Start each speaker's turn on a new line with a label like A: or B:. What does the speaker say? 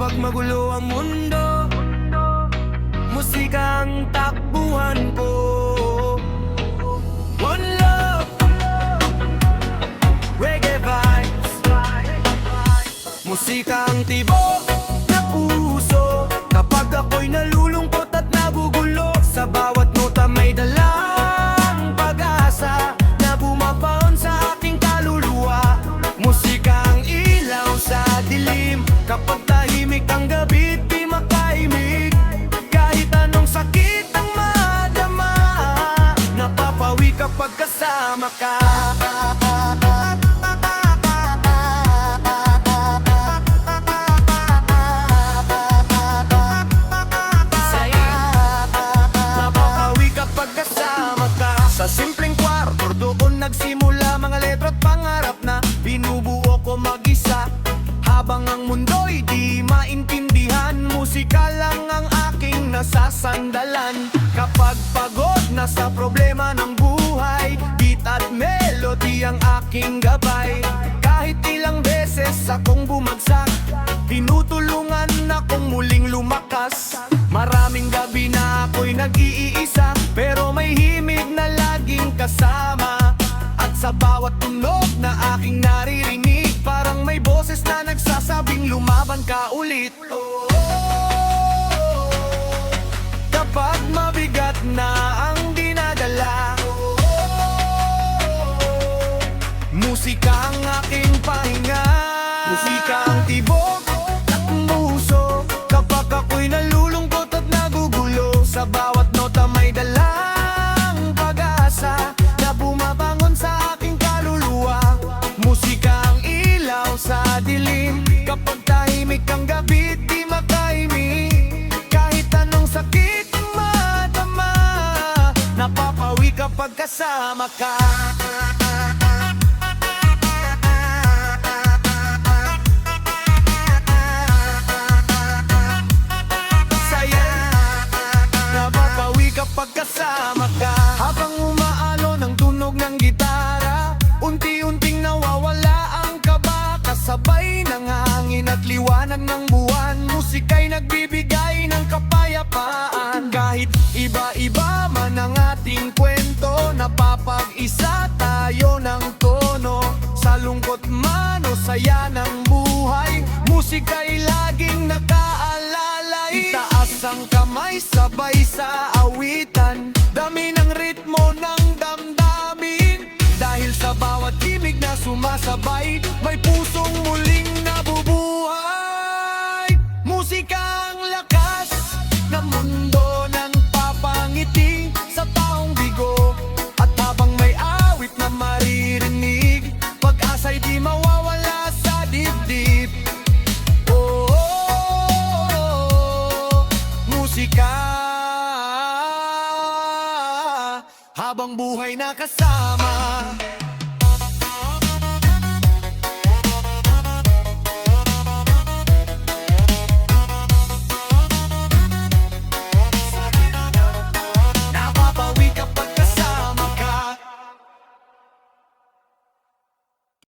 A: Kapag magulo ang mundo, musika ang takbuhan ko. One love, reggae vibes. Musika ang tibok na puso. Kapag ako'y nalulungkot at nagugulo, sa bawat nota may dalang pag-asa na bumabaon sa aking kaluluwa. Musika ang ilaw sa dilim. Kapag tahimik ang gabi, di makaimik. Kahit anong sakit ang madama, napapawi kapag kasama ka. Saya, napapawi kapag kasama ka. Sa simpleng kwarto doon nagsimula mga letra at pangarap na binubuo ko mag-isa. Habang ang mundo'y di maintindihan, musika lang ang aking nasasandalan. Kapag pagod na sa problema ng buhay, beat at melody ang aking gabay. Kahit ilang beses akong bumagsak, tinutulungan akong muling lumakas. Maraming gabi na ako'y nag-iisa, pero may himig na laging kasama. At sa bawat tunog na aking naririnig, parang may boses na nagsasabing lumaban ka ulit. Kapag mabigat na ang dinadala, musika ang aking pahinga. Musika ang tibok at puso. Kapag ako'y nalulungkot at nagugulo, sa bawat nota may dalang pag-asa na bumabangon sa aking kaluluwa. Musika ang ilaw sa dilim. Kapag tahimik ang gabi, di makaimik. Kahit anong sakit ang madama, napapawi kapag kasama ka. Saya, napapawi kapag kasama ka. Habang umaalon ang tunog ng gitara, unti-unting nawawala ang kaba. Kasabay ng hangin at liwanag ng buwan, musika'y nagbibigay ng kapayapaan. Kahit iba-iba man ang ating kwento, napapag-isa tayo ng tono. Sa lungkot man o saya ng buhay, musika'y laging nakaalalay. Itaas ang kamay sabay sa awitan, dami ng ritmo ng damdamin. Dahil sa bawat himig na sumasabay, may pusong muling nabubuhay. Musika ang lakas ng mundo ng papangiti sa taong bigo. At habang may awit na maririnig, pag-asa'y di mawawala sa dibdib. Oh, oh, oh, musika habang buhay na kasama.